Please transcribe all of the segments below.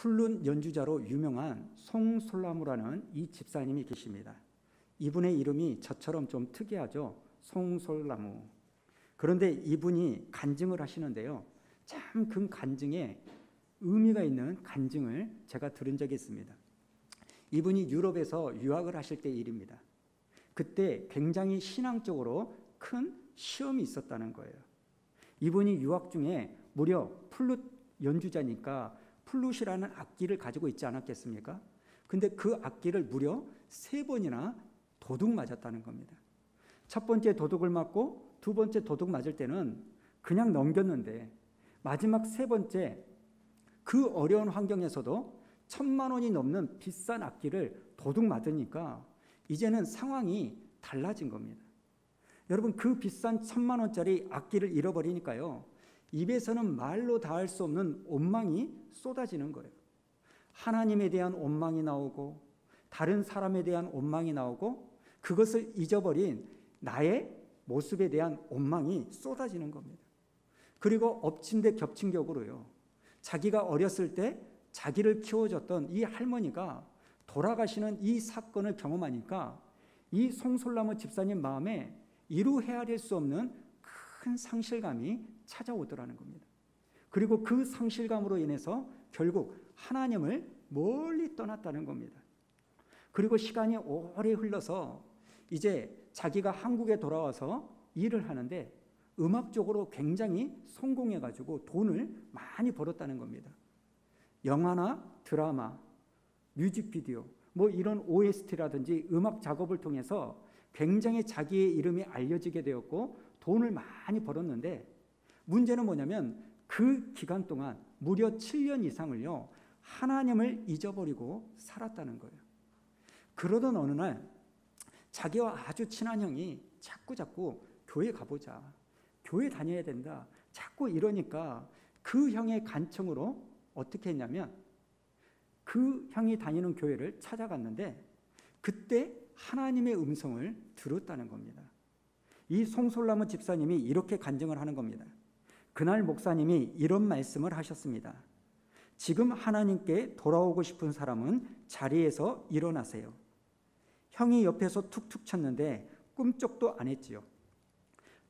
플룻 연주자로 유명한 송솔나무라는 이 집사님이 계십니다. 이분의 이름이 저처럼 좀 특이하죠. 송솔나무. 그런데 이분이 간증을 하시는데요, 참 그 간증에 의미가 있는 간증을 제가 들은 적이 있습니다. 이분이 유럽에서 유학을 하실 때 일입니다. 그때 굉장히 신앙적으로 큰 시험이 있었다는 거예요. 이분이 유학 중에 무려 플룻 연주자니까 플룻이라는 악기를 가지고 있지 않았겠습니까? 근데 그 악기를 무려 3번이나 도둑 맞았다는 겁니다. 첫 번째 도둑을 맞고 두 번째 도둑 맞을 때는 그냥 넘겼는데, 마지막 3번째 그 어려운 환경에서도 1,000만 원이 넘는 비싼 악기를 도둑 맞으니까 이제는 상황이 달라진 겁니다. 여러분, 그 비싼 1,000만 원짜리 악기를 잃어버리니까요, 입에서는 말로 다할 수 없는 원망이 쏟아지는 거예요. 하나님에 대한 원망이 나오고 다른 사람에 대한 원망이 나오고 그것을 잊어버린 나의 모습에 대한 원망이 쏟아지는 겁니다. 그리고 엎친 데 겹친 격으로요, 자기가 어렸을 때 자기를 키워줬던 이 할머니가 돌아가시는 이 사건을 경험하니까 이 송솔나무 집사님 마음에 이루 헤아릴 수 없는 큰 상실감이 찾아오더라는 겁니다. 그리고 그 상실감으로 인해서 결국 하나님을 멀리 떠났다는 겁니다. 그리고 시간이 오래 흘러서 이제 자기가 한국에 돌아와서 일을 하는데 음악적으로 굉장히 성공해가지고 돈을 많이 벌었다는 겁니다. 영화나 드라마, 뮤직비디오, 이런 OST라든지 음악 작업을 통해서 굉장히 자기의 이름이 알려지게 되었고 돈을 많이 벌었는데, 문제는 뭐냐면 그 기간 동안 무려 7년 이상을요, 하나님을 잊어버리고 살았다는 거예요. 그러던 어느 날 자기와 아주 친한 형이 자꾸 교회 가보자, 교회 다녀야 된다, 자꾸 이러니까 그 형의 간청으로 어떻게 했냐면 그 형이 다니는 교회를 찾아갔는데 그때 하나님의 음성을 들었다는 겁니다. 이 송솔나무 집사님이 이렇게 간증을 하는 겁니다. 그날 목사님이 이런 말씀을 하셨습니다. 지금 하나님께 돌아오고 싶은 사람은 자리에서 일어나세요. 형이 옆에서 툭툭 쳤는데 꿈쩍도 안 했지요.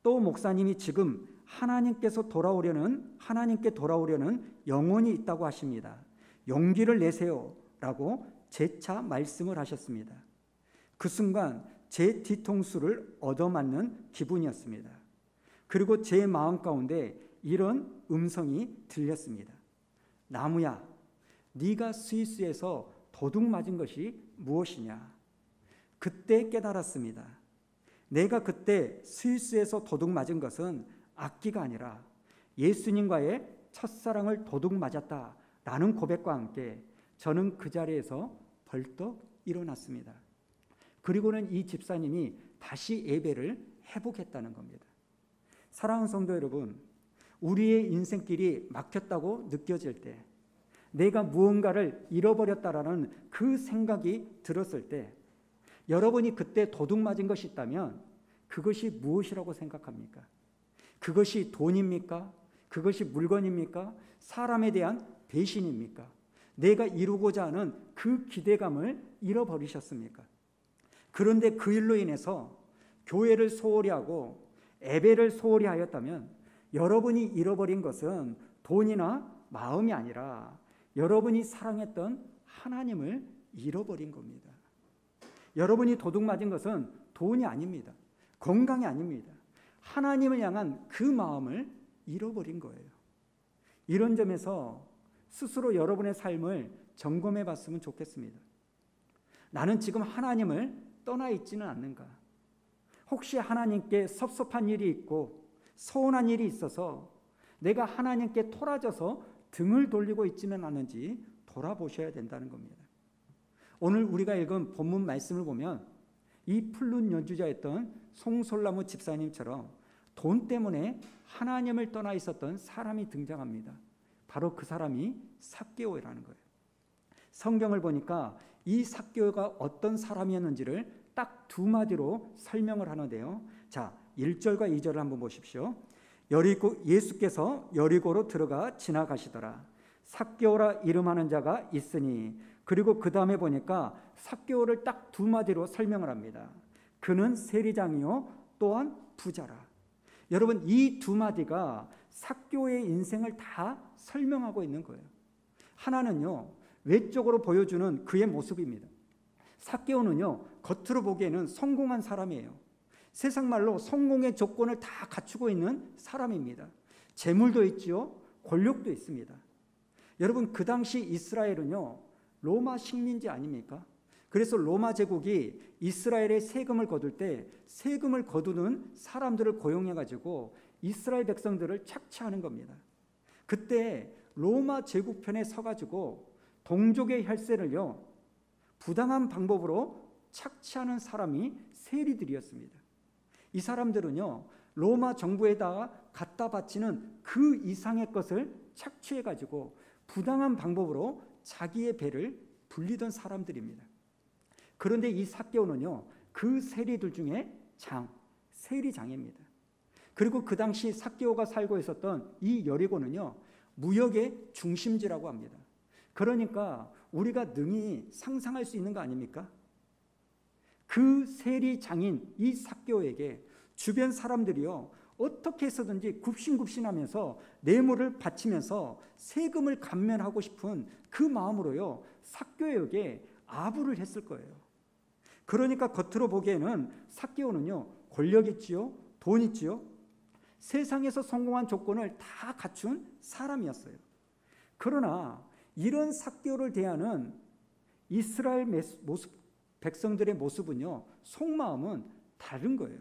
또 목사님이 지금 하나님께 돌아오려는 영혼이 있다고 하십니다. 용기를 내세요 라고 재차 말씀을 하셨습니다. 그 순간 제 뒤통수를 얻어맞는 기분이었습니다. 그리고 제 마음 가운데 이런 음성이 들렸습니다. 나무야, 네가 스위스에서 도둑 맞은 것이 무엇이냐? 그때 깨달았습니다. 내가 그때 스위스에서 도둑 맞은 것은 악기가 아니라 예수님과의 첫사랑을 도둑 맞았다라는 고백과 함께 저는 그 자리에서 벌떡 일어났습니다. 그리고는 이 집사님이 다시 예배를 회복했다는 겁니다. 사랑하는 성도 여러분, 우리의 인생길이 막혔다고 느껴질 때, 내가 무언가를 잃어버렸다라는 그 생각이 들었을 때, 여러분이 그때 도둑 맞은 것이 있다면 그것이 무엇이라고 생각합니까? 그것이 돈입니까? 그것이 물건입니까? 사람에 대한 배신입니까? 내가 이루고자 하는 그 기대감을 잃어버리셨습니까? 그런데 그 일로 인해서 교회를 소홀히 하고 예배를 소홀히 하였다면 여러분이 잃어버린 것은 돈이나 마음이 아니라 여러분이 사랑했던 하나님을 잃어버린 겁니다. 여러분이 도둑 맞은 것은 돈이 아닙니다. 건강이 아닙니다. 하나님을 향한 그 마음을 잃어버린 거예요. 이런 점에서 스스로 여러분의 삶을 점검해 봤으면 좋겠습니다. 나는 지금 하나님을 떠나 있지는 않는가? 혹시 하나님께 섭섭한 일이 있고 서운한 일이 있어서 내가 하나님께 토라져서 등을 돌리고 있지는 않은지 돌아보셔야 된다는 겁니다. 오늘 우리가 읽은 본문 말씀을 보면 이 플룻 연주자였던 송솔나무 집사님처럼 돈 때문에 하나님을 떠나 있었던 사람이 등장합니다. 바로 그 사람이 삭개오라는 거예요. 성경을 보니까 이 삭개오가 어떤 사람이었는지를 딱 2마디로 설명을 하는데요. 자, 1절과 2절을 한번 보십시오. 예수께서 여리고로 들어가 지나가시더라. 삭개오라 이름하는 자가 있으니. 그리고 그 다음에 보니까 삭개오를 딱 두 마디로 설명을 합니다. 그는 세리장이요 또한 부자라. 여러분, 이 두 마디가 삭개오의 인생을 다 설명하고 있는 거예요. 하나는요, 외적으로 보여주는 그의 모습입니다. 삭개오는요, 겉으로 보기에는 성공한 사람이에요. 세상 말로 성공의 조건을 다 갖추고 있는 사람입니다. 재물도 있지요, 권력도 있습니다. 여러분, 그 당시 이스라엘은요, 로마 식민지 아닙니까? 그래서 로마 제국이 이스라엘에 세금을 거둘 때 세금을 거두는 사람들을 고용해가지고 이스라엘 백성들을 착취하는 겁니다. 그때 로마 제국 편에 서가지고 동족의 혈세를요, 부당한 방법으로 착취하는 사람이 세리들이었습니다. 이 사람들은요, 로마 정부에다가 갖다 바치는 그 이상의 것을 착취해가지고 부당한 방법으로 자기의 배를 불리던 사람들입니다. 그런데 이 삭개오는요, 그 세리들 중에 세리장입니다. 그리고 그 당시 삭개오가 살고 있었던 이 여리고는요, 무역의 중심지라고 합니다. 그러니까 우리가 능히 상상할 수 있는 거 아닙니까? 그 세리장인 이 삭개오에게 주변 사람들이요, 어떻게 해서든지 굽신굽신하면서 뇌물을 바치면서 세금을 감면하고 싶은 그 마음으로요, 삭개오에게 아부를 했을 거예요. 그러니까 겉으로 보기에는 삭개오는요, 권력 있지요, 돈 있지요, 세상에서 성공한 조건을 다 갖춘 사람이었어요. 그러나 이런 삭개오를 대하는 이스라엘 백성들의 모습은요, 속마음은 다른 거예요.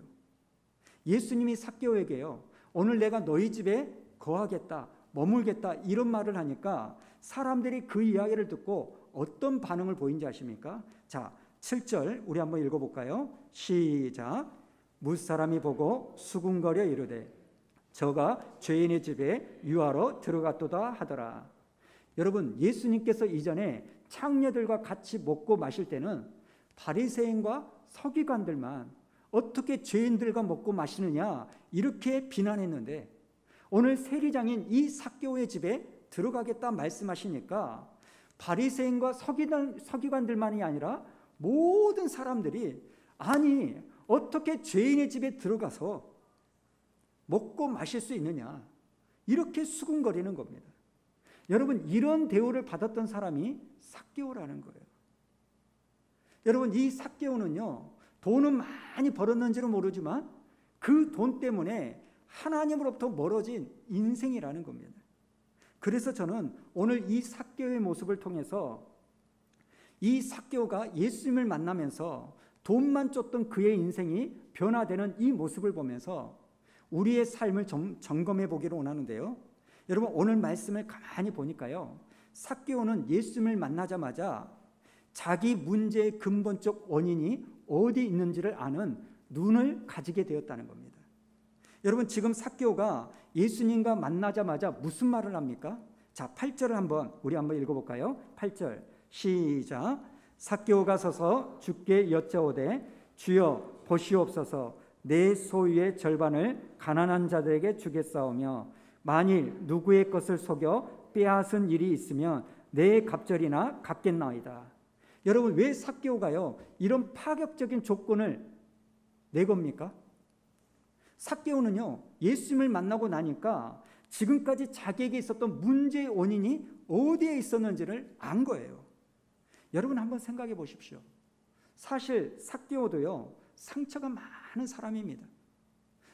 예수님이 삭개오에게요, 오늘 내가 너희 집에 거하겠다, 머물겠다, 이런 말을 하니까 사람들이 그 이야기를 듣고 어떤 반응을 보인지 아십니까? 자, 7절 우리 한번 읽어볼까요? 시작. 무사람이 보고 수군거려 이르되 저가 죄인의 집에 유하러 들어갔도다 하더라. 여러분, 예수님께서 이전에 창녀들과 같이 먹고 마실 때는 바리새인과 서기관들만 어떻게 죄인들과 먹고 마시느냐 이렇게 비난했는데, 오늘 세리장인 이 삭개오의 집에 들어가겠다 말씀하시니까 바리새인과 서기관들만이 아니라 모든 사람들이, 아니 어떻게 죄인의 집에 들어가서 먹고 마실 수 있느냐, 이렇게 수군거리는 겁니다. 여러분, 이런 대우를 받았던 사람이 삭개오라는 거예요. 여러분, 이 삭개오는요, 돈은 많이 벌었는지는 모르지만 그 돈 때문에 하나님으로부터 멀어진 인생이라는 겁니다. 그래서 저는 오늘 이 삭개오의 모습을 통해서 이 삭개오가 예수님을 만나면서 돈만 쫓던 그의 인생이 변화되는 이 모습을 보면서 우리의 삶을 점검해 보기를 원하는데요. 여러분, 오늘 말씀을 가만히 보니까요, 삭개오는 예수님을 만나자마자 자기 문제의 근본적 원인이 어디 있는지를 아는 눈을 가지게 되었다는 겁니다. 여러분, 지금 삭개오가 예수님과 만나자마자 무슨 말을 합니까? 자, 8절을 우리 한번 읽어볼까요? 8절 시작. 삭개오가 서서 주께 여짜오되 주여 보시옵소서, 내 소유의 절반을 가난한 자들에게 주겠사오며 만일 누구의 것을 속여 빼앗은 일이 있으면 내 갑절이나 갚겠나이다. 여러분, 왜 삭개오가요 이런 파격적인 조건을 내겁니까? 삭개오는요, 예수님을 만나고 나니까 지금까지 자기에게 있었던 문제의 원인이 어디에 있었는지를 안 거예요. 여러분, 한번 생각해 보십시오. 사실 삭개오도요, 상처가 많은 사람입니다.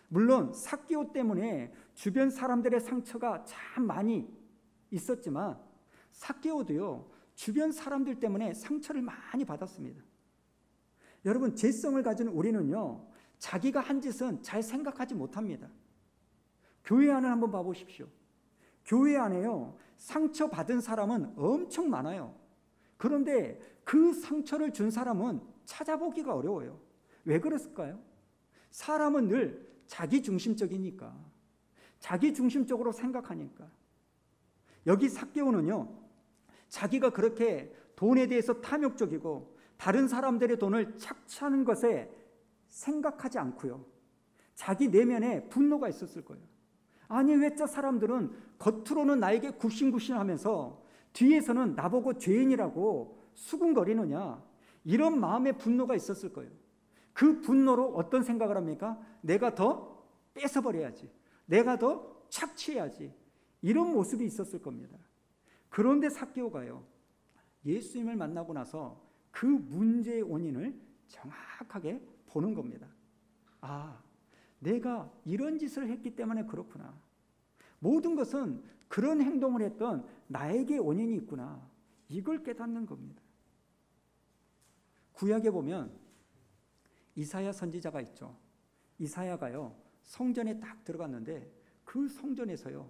물론 삭개오 때문에 주변 사람들의 상처가 참 많이 있었지만 삭개오도요, 주변 사람들 때문에 상처를 많이 받았습니다. 여러분, 죄성을 가진 우리는요, 자기가 한 짓은 잘 생각하지 못합니다. 교회 안을 한번 봐보십시오. 교회 안에요, 상처받은 사람은 엄청 많아요. 그런데 그 상처를 준 사람은 찾아보기가 어려워요. 왜 그랬을까요? 사람은 늘 자기 중심적이니까, 자기 중심적으로 생각하니까. 여기 삭개오는요, 자기가 그렇게 돈에 대해서 탐욕적이고 다른 사람들의 돈을 착취하는 것에 생각하지 않고요, 자기 내면에 분노가 있었을 거예요. 아니, 왜 저 사람들은 겉으로는 나에게 굽신굽신하면서 뒤에서는 나보고 죄인이라고 수군거리느냐, 이런 마음의 분노가 있었을 거예요. 그 분노로 어떤 생각을 합니까? 내가 더 뺏어버려야지, 내가 더 착취해야지, 이런 모습이 있었을 겁니다. 그런데 삭개오가요, 예수님을 만나고 나서 그 문제의 원인을 정확하게 보는 겁니다. 아, 내가 이런 짓을 했기 때문에 그렇구나. 모든 것은 그런 행동을 했던 나에게 원인이 있구나. 이걸 깨닫는 겁니다. 구약에 보면 이사야 선지자가 있죠. 이사야가요, 성전에 딱 들어갔는데 그 성전에서요,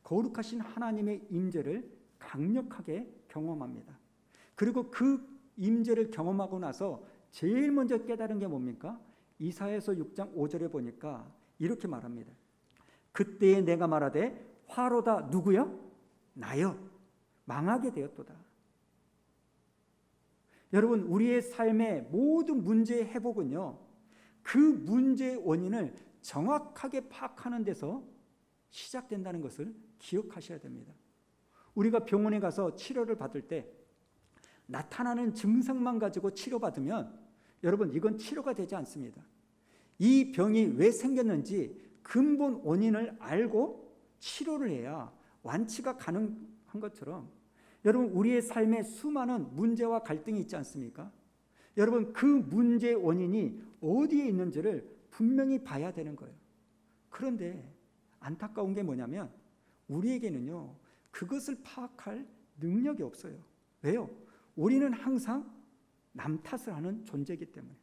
거룩하신 하나님의 임재를 강력하게 경험합니다. 그리고 그 임재를 경험하고 나서 제일 먼저 깨달은 게 뭡니까? 이사야서 6장 5절에 보니까 이렇게 말합니다. 그때에 내가 말하되 화로다. 누구요? 나요. 망하게 되었도다. 여러분, 우리의 삶의 모든 문제의 회복은요, 그 문제의 원인을 정확하게 파악하는 데서 시작된다는 것을 기억하셔야 됩니다. 우리가 병원에 가서 치료를 받을 때 나타나는 증상만 가지고 치료받으면 여러분, 이건 치료가 되지 않습니다. 이 병이 왜 생겼는지 근본 원인을 알고 치료를 해야 완치가 가능한 것처럼, 여러분, 우리의 삶에 수많은 문제와 갈등이 있지 않습니까? 여러분, 그 문제의 원인이 어디에 있는지를 분명히 봐야 되는 거예요. 그런데 안타까운 게 뭐냐면 우리에게는요, 그것을 파악할 능력이 없어요. 왜요? 우리는 항상 남 탓을 하는 존재이기 때문에.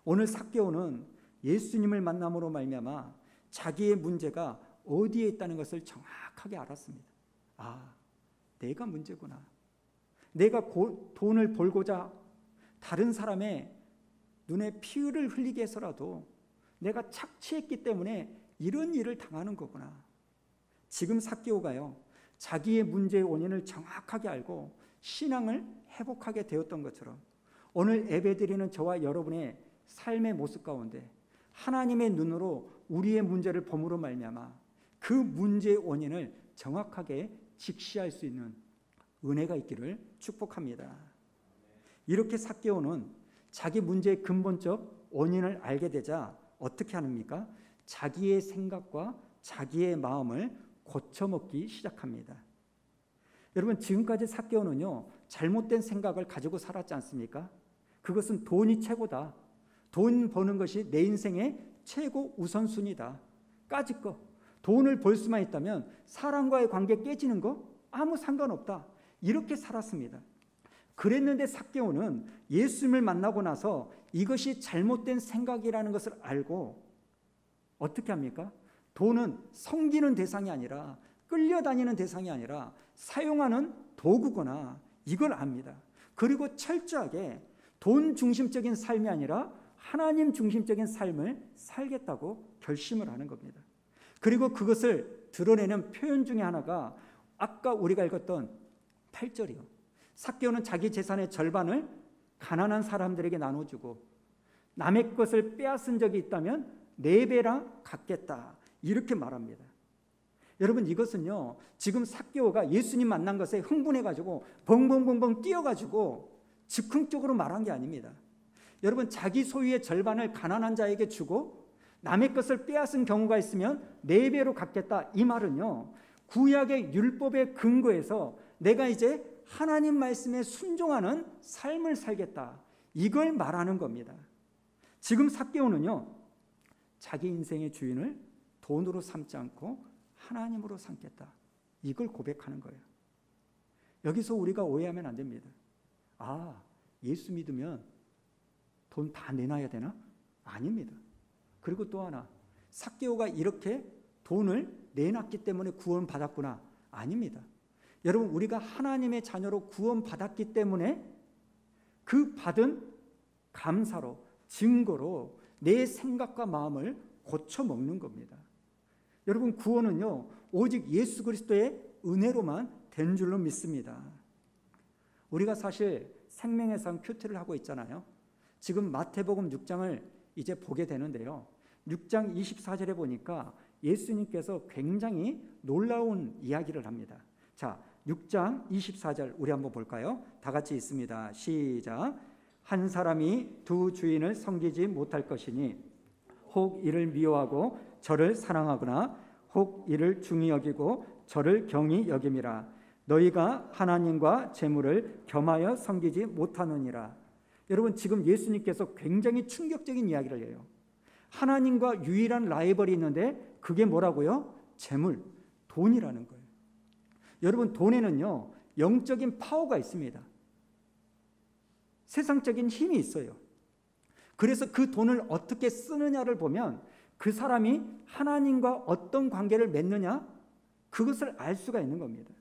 오늘 삭개오는 예수님을 만남으로 말미암아 자기의 문제가 어디에 있다는 것을 정확하게 알았습니다. 아, 내가 문제구나. 내가 돈을 벌고자 다른 사람의 눈에 피를 흘리게 해서라도 내가 착취했기 때문에 이런 일을 당하는 거구나. 지금 삭개오가요, 자기의 문제의 원인을 정확하게 알고 신앙을 회복하게 되었던 것처럼 오늘 예배드리는 저와 여러분의 삶의 모습 가운데 하나님의 눈으로 우리의 문제를 봄으로 말미암아 그 문제의 원인을 정확하게 직시할 수 있는 은혜가 있기를 축복합니다. 이렇게 삭개오는 자기 문제의 근본적 원인을 알게 되자 어떻게 합니까? 자기의 생각과 자기의 마음을 고쳐먹기 시작합니다. 여러분, 지금까지 삭개오는요, 잘못된 생각을 가지고 살았지 않습니까? 그것은 돈이 최고다. 돈 버는 것이 내 인생의 최고 우선순위다. 까짓 거. 돈을 벌 수만 있다면 사람과의 관계 깨지는 거 아무 상관없다. 이렇게 살았습니다. 그랬는데 삭개오는 예수님을 만나고 나서 이것이 잘못된 생각이라는 것을 알고 어떻게 합니까? 돈은 섬기는 대상이 아니라, 끌려다니는 대상이 아니라 사용하는 도구구나, 이걸 압니다. 그리고 철저하게 돈 중심적인 삶이 아니라 하나님 중심적인 삶을 살겠다고 결심을 하는 겁니다. 그리고 그것을 드러내는 표현 중에 하나가 아까 우리가 읽었던 8절이요. 삭개오는 자기 재산의 절반을 가난한 사람들에게 나눠주고 남의 것을 빼앗은 적이 있다면 4배랑 갚겠다, 이렇게 말합니다. 여러분, 이것은요, 지금 삭개오가 예수님 만난 것에 흥분해가지고 벙벙벙벙 뛰어가지고 즉흥적으로 말한 게 아닙니다. 여러분, 자기 소유의 절반을 가난한 자에게 주고 남의 것을 빼앗은 경우가 있으면 4배로 갚겠다, 이 말은요, 구약의 율법의 근거에서 내가 이제 하나님 말씀에 순종하는 삶을 살겠다, 이걸 말하는 겁니다. 지금 삭개오는요, 자기 인생의 주인을 돈으로 삼지 않고 하나님으로 삼겠다, 이걸 고백하는 거예요. 여기서 우리가 오해하면 안 됩니다. 아, 예수 믿으면 돈 다 내놔야 되나? 아닙니다. 그리고 또 하나, 삭개오가 이렇게 돈을 내놨기 때문에 구원받았구나? 아닙니다. 여러분, 우리가 하나님의 자녀로 구원받았기 때문에 그 받은 감사로, 증거로 내 생각과 마음을 고쳐먹는 겁니다. 여러분, 구원은요, 오직 예수 그리스도의 은혜로만 된 줄로 믿습니다. 우리가 사실 생명의 상 큐티를 하고 있잖아요. 지금 마태복음 6장을 이제 보게 되는데요, 6장 24절에 보니까 예수님께서 굉장히 놀라운 이야기를 합니다. 자, 6장 24절 우리 한번 볼까요? 다 같이 있습니다. 시작. 한 사람이 두 주인을 섬기지 못할 것이니 혹 이를 미워하고 저를 사랑하거나 혹 이를 중히 여기고 저를 경히 여김이라. 너희가 하나님과 재물을 겸하여 섬기지 못하느니라. 여러분, 지금 예수님께서 굉장히 충격적인 이야기를 해요. 하나님과 유일한 라이벌이 있는데 그게 뭐라고요? 재물, 돈이라는 거예요. 여러분, 돈에는요 영적인 파워가 있습니다. 세상적인 힘이 있어요. 그래서 그 돈을 어떻게 쓰느냐를 보면 그 사람이 하나님과 어떤 관계를 맺느냐, 그것을 알 수가 있는 겁니다.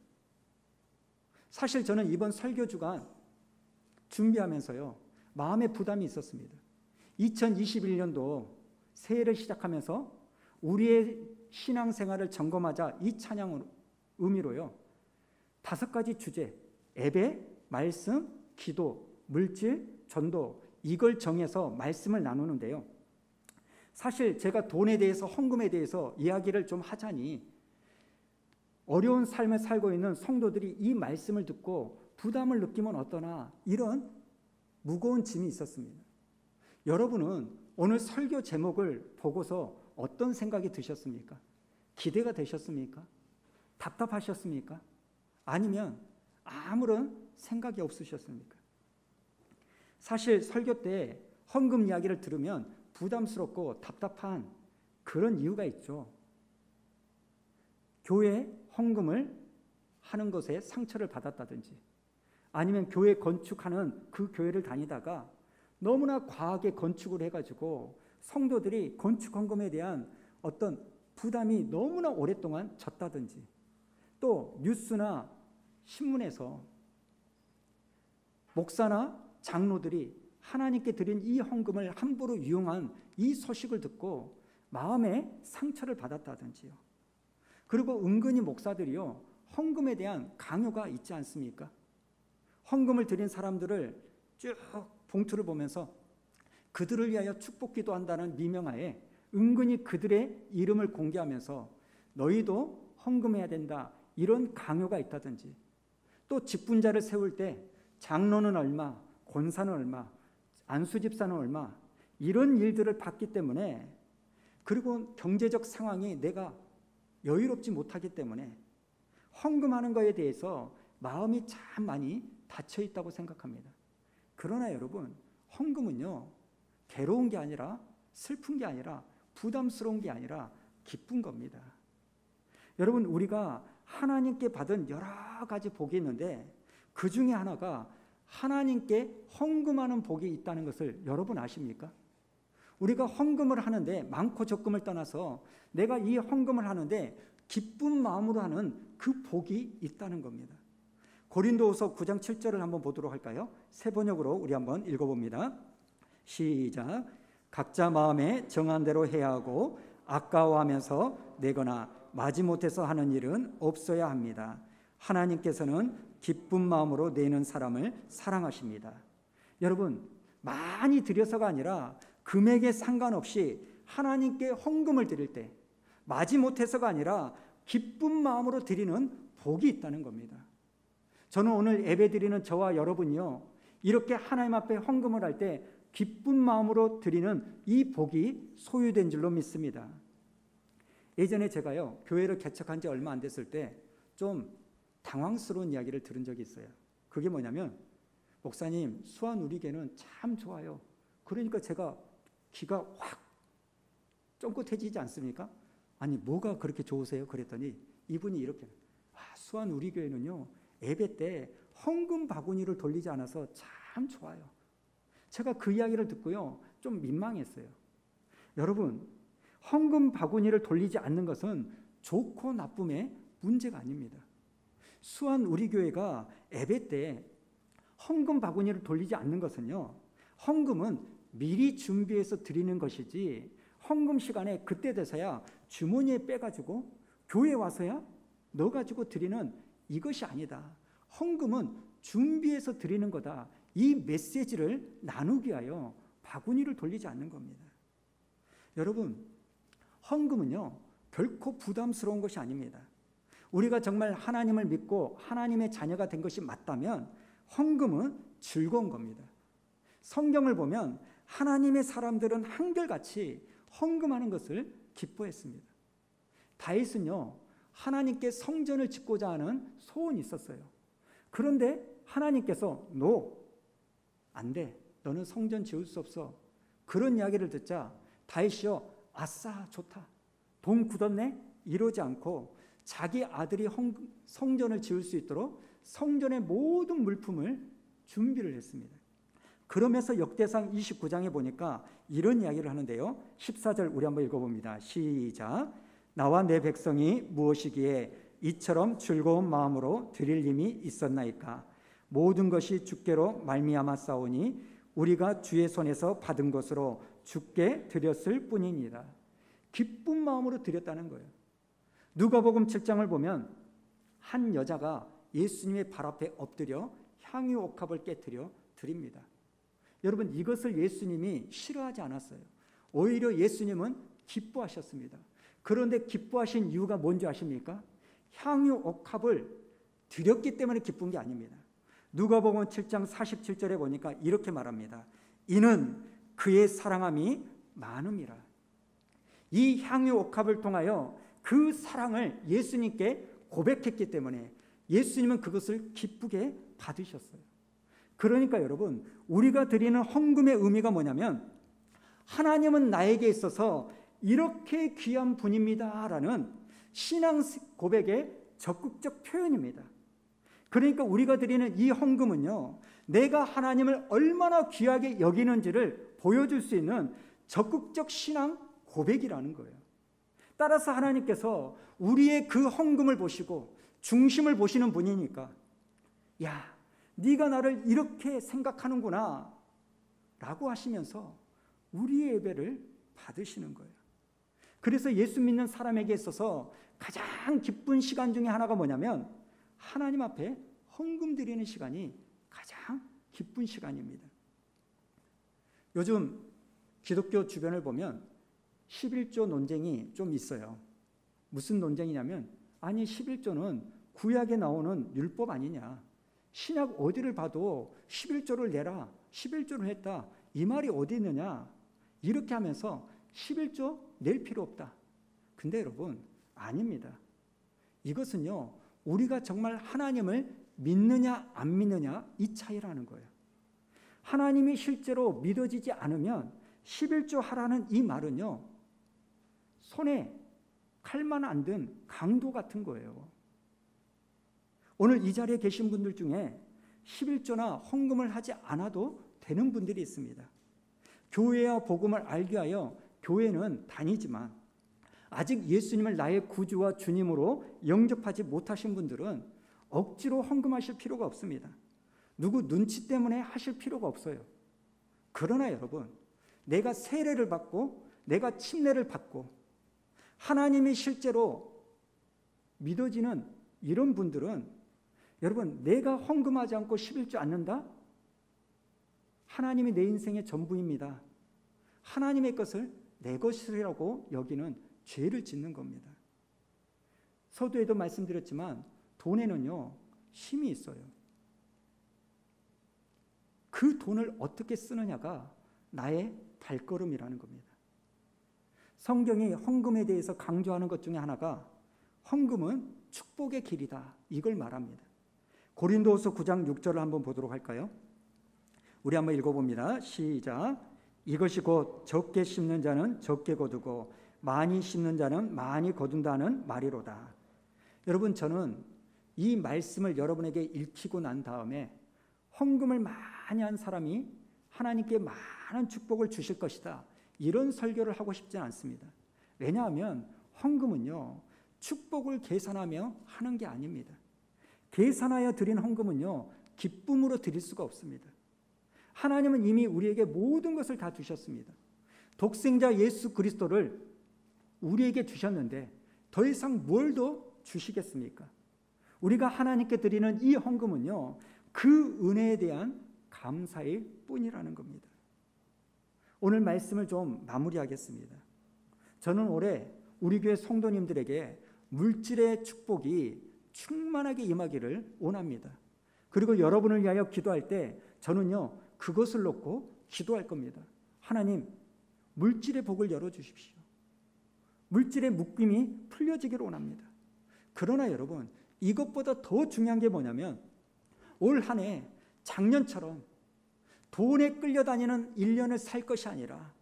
사실 저는 이번 설교 주간 준비하면서요 마음의 부담이 있었습니다. 2021년도 새해를 시작하면서 우리의 신앙생활을 점검하자, 이 찬양 의미로요 5가지 주제, 예배, 말씀, 기도, 물질, 전도, 이걸 정해서 말씀을 나누는데요. 사실 제가 돈에 대해서, 헌금에 대해서 이야기를 좀 하자니 어려운 삶을 살고 있는 성도들이 이 말씀을 듣고 부담을 느끼면 어떠나, 이런 무거운 짐이 있었습니다. 여러분은 오늘 설교 제목을 보고서 어떤 생각이 드셨습니까? 기대가 되셨습니까? 답답하셨습니까? 아니면 아무런 생각이 없으셨습니까? 사실 설교 때 헌금 이야기를 들으면 부담스럽고 답답한 그런 이유가 있죠. 교회 헌금을 하는 것에 상처를 받았다든지, 아니면 교회 건축하는 그 교회를 다니다가 너무나 과하게 건축을 해가지고 성도들이 건축 헌금에 대한 어떤 부담이 너무나 오랫동안 졌다든지, 또 뉴스나 신문에서 목사나 장로들이 하나님께 드린 이 헌금을 함부로 이용한 이 소식을 듣고 마음에 상처를 받았다든지요. 그리고 은근히 목사들이요 헌금에 대한 강요가 있지 않습니까? 헌금을 드린 사람들을 쭉 봉투를 보면서 그들을 위하여 축복 기도한다는 미명하에 은근히 그들의 이름을 공개하면서 너희도 헌금해야 된다, 이런 강요가 있다든지, 또 직분자를 세울 때 장로는 얼마, 권사는 얼마, 안수집사는 얼마, 이런 일들을 받기 때문에, 그리고 경제적 상황이 내가 여유롭지 못하기 때문에 헌금하는 것에 대해서 마음이 참 많이 닫혀 있다고 생각합니다. 그러나 여러분, 헌금은요 괴로운 게 아니라, 슬픈 게 아니라, 부담스러운 게 아니라 기쁜 겁니다. 여러분, 우리가 하나님께 받은 여러 가지 복이 있는데 그 중에 하나가 하나님께 헌금하는 복이 있다는 것을 여러분 아십니까? 우리가 헌금을 하는데, 많고 적금을 떠나서 내가 이 헌금을 하는데 기쁜 마음으로 하는 그 복이 있다는 겁니다. 고린도후서 9장 7절을 한번 보도록 할까요? 새 번역으로 우리 한번 읽어봅니다. 시작. 각자 마음에 정한 대로 해야 하고 아까워하면서 내거나 마지못해서 하는 일은 없어야 합니다. 하나님께서는 기쁜 마음으로 내는 사람을 사랑하십니다. 여러분, 많이 드려서가 아니라 금액에 상관없이 하나님께 헌금을 드릴 때, 마지못해서가 아니라 기쁜 마음으로 드리는 복이 있다는 겁니다. 저는 오늘 예배 드리는 저와 여러분이요 이렇게 하나님 앞에 헌금을 할 때 기쁜 마음으로 드리는 이 복이 소유된 줄로 믿습니다. 예전에 제가요 교회를 개척한 지 얼마 안 됐을 때 좀 당황스러운 이야기를 들은 적이 있어요. 그게 뭐냐면, 목사님, 수완우리교회는 참 좋아요. 그러니까 제가 귀가 확 쫑긋해지지 않습니까? 아니, 뭐가 그렇게 좋으세요? 그랬더니 이분이 이렇게, 수완우리교회는요 예배 때 헌금 바구니를 돌리지 않아서 참 좋아요. 제가 그 이야기를 듣고요 좀 민망했어요. 여러분, 헌금 바구니를 돌리지 않는 것은 좋고 나쁨의 문제가 아닙니다. 수완우리교회가 예배 때 헌금 바구니를 돌리지 않는 것은요, 헌금은 미리 준비해서 드리는 것이지, 헌금 시간에 그때 돼서야 주머니에 빼가지고 교회에 와서야 넣어가지고 드리는 이것이 아니다. 헌금은 준비해서 드리는 거다. 이 메시지를 나누기 위하여 바구니를 돌리지 않는 겁니다. 여러분, 헌금은요 결코 부담스러운 것이 아닙니다. 우리가 정말 하나님을 믿고 하나님의 자녀가 된 것이 맞다면 헌금은 즐거운 겁니다. 성경을 보면 하나님의 사람들은 한결같이 헌금하는 것을 기뻐했습니다. 다윗은요, 하나님께 성전을 짓고자 하는 소원이 있었어요. 그런데 하나님께서 안 돼. 너는 성전 지을 수 없어. 그런 이야기를 듣자 다윗이요, 아싸 좋다. 돈 굳었네? 이러지 않고 자기 아들이 성전을 지을 수 있도록 성전의 모든 물품을 준비를 했습니다. 그러면서 역대상 29장에 보니까 이런 이야기를 하는데요. 14절 우리 한번 읽어봅니다. 시작. 나와 내 백성이 무엇이기에 이처럼 즐거운 마음으로 드릴 힘이 있었나이까. 모든 것이 주께로 말미암아 싸우니 우리가 주의 손에서 받은 것으로 주께 드렸을 뿐이니라. 기쁜 마음으로 드렸다는 거예요. 누가복음 7장을 보면 한 여자가 예수님의 발 앞에 엎드려 향유 옥합을 깨뜨려 드립니다. 여러분, 이것을 예수님이 싫어하지 않았어요. 오히려 예수님은 기뻐하셨습니다. 그런데 기뻐하신 이유가 뭔지 아십니까? 향유 옥합을 드렸기 때문에 기쁜 게 아닙니다. 누가복음 7장 47절에 보니까 이렇게 말합니다. 이는 그의 사랑함이 많음이라. 이 향유 옥합을 통하여 그 사랑을 예수님께 고백했기 때문에 예수님은 그것을 기쁘게 받으셨어요. 그러니까 여러분, 우리가 드리는 헌금의 의미가 뭐냐면 하나님은 나에게 있어서 이렇게 귀한 분입니다 라는 신앙 고백의 적극적 표현입니다. 그러니까 우리가 드리는 이 헌금은요, 내가 하나님을 얼마나 귀하게 여기는지를 보여줄 수 있는 적극적 신앙 고백이라는 거예요. 따라서 하나님께서 우리의 그 헌금을 보시고 중심을 보시는 분이니까, 야, 네가 나를 이렇게 생각하는구나 라고 하시면서 우리의 예배를 받으시는 거예요. 그래서 예수 믿는 사람에게 있어서 가장 기쁜 시간 중에 하나가 뭐냐면 하나님 앞에 헌금 드리는 시간이 가장 기쁜 시간입니다. 요즘 기독교 주변을 보면 11조 논쟁이 좀 있어요. 무슨 논쟁이냐면, 아니 11조는 구약에 나오는 율법 아니냐, 신약 어디를 봐도 11조를 내라, 11조를 했다, 이 말이 어디 있느냐, 이렇게 하면서 11조 낼 필요 없다. 근데 여러분, 아닙니다. 이것은요, 우리가 정말 하나님을 믿느냐 안 믿느냐 이 차이라는 거예요. 하나님이 실제로 믿어지지 않으면 11조 하라는 이 말은요, 손에 칼만 안 든 강도 같은 거예요. 오늘 이 자리에 계신 분들 중에 11조나 헌금을 하지 않아도 되는 분들이 있습니다. 교회와 복음을 알게 하여 교회는 다니지만 아직 예수님을 나의 구주와 주님으로 영접하지 못하신 분들은 억지로 헌금하실 필요가 없습니다. 누구 눈치 때문에 하실 필요가 없어요. 그러나 여러분, 내가 세례를 받고 내가 침례를 받고 하나님이 실제로 믿어지는 이런 분들은, 여러분, 내가 헌금하지 않고 11조 않는다? 하나님이 내 인생의 전부입니다. 하나님의 것을 내 것이라고 여기는 죄를 짓는 겁니다. 서두에도 말씀드렸지만 돈에는요, 힘이 있어요. 그 돈을 어떻게 쓰느냐가 나의 발걸음이라는 겁니다. 성경이 헌금에 대해서 강조하는 것 중에 하나가 헌금은 축복의 길이다, 이걸 말합니다. 고린도후서 9장 6절을 한번 보도록 할까요? 우리 한번 읽어봅니다. 시작. 이것이 곧 적게 심는 자는 적게 거두고 많이 심는 자는 많이 거둔다는 말이로다. 여러분, 저는 이 말씀을 여러분에게 읽히고 난 다음에 헌금을 많이 한 사람이 하나님께 많은 축복을 주실 것이다, 이런 설교를 하고 싶지 않습니다. 왜냐하면 헌금은요, 축복을 계산하며 하는 게 아닙니다. 계산하여 드린 헌금은요, 기쁨으로 드릴 수가 없습니다. 하나님은 이미 우리에게 모든 것을 다 주셨습니다. 독생자 예수 그리스도를 우리에게 주셨는데 더 이상 뭘 더 주시겠습니까? 우리가 하나님께 드리는 이 헌금은요, 그 은혜에 대한 감사일 뿐이라는 겁니다. 오늘 말씀을 좀 마무리하겠습니다. 저는 올해 우리 교회 성도님들에게 물질의 축복이 충만하게 임하기를 원합니다. 그리고 여러분을 위하여 기도할 때 저는요, 그것을 놓고 기도할 겁니다. 하나님, 물질의 복을 열어주십시오. 물질의 묶임이 풀려지기를 원합니다. 그러나 여러분, 이것보다 더 중요한 게 뭐냐면 올 한 해 작년처럼 돈에 끌려다니는 1년을 살 것이 아니라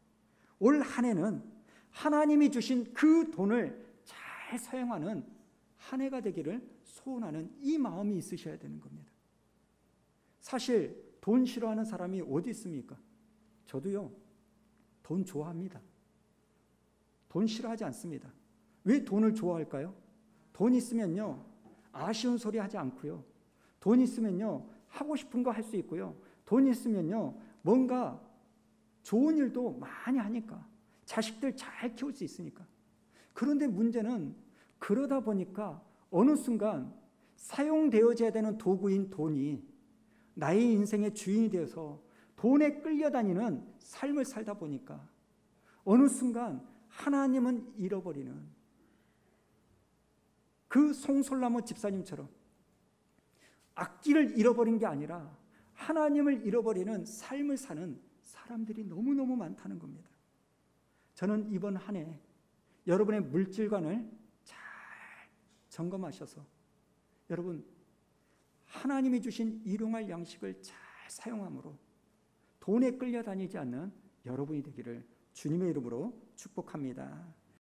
올 한 해는 하나님이 주신 그 돈을 잘 사용하는 한 해가 되기를 소원하는 이 마음이 있으셔야 되는 겁니다. 사실 돈 싫어하는 사람이 어디 있습니까? 저도요, 돈 좋아합니다. 돈 싫어하지 않습니다. 왜 돈을 좋아할까요? 돈 있으면요, 아쉬운 소리 하지 않고요. 돈 있으면요, 하고 싶은 거 할 수 있고요. 돈 있으면요, 뭔가 좋은 일도 많이 하니까. 자식들 잘 키울 수 있으니까. 그런데 문제는 그러다 보니까 어느 순간 사용되어져야 되는 도구인 돈이 나의 인생의 주인이 되어서 돈에 끌려다니는 삶을 살다 보니까 어느 순간 하나님은 잃어버리는, 그 송솔라모 집사님처럼 악기를 잃어버린 게 아니라 하나님을 잃어버리는 삶을 사는 사람들이 너무너무 많다는 겁니다. 저는 이번 한 해 여러분의 물질관을 잘 점검하셔서 여러분, 하나님이 주신 일용할 양식을 잘 사용함으로 돈에 끌려다니지 않는 여러분이 되기를 주님의 이름으로 축복합니다.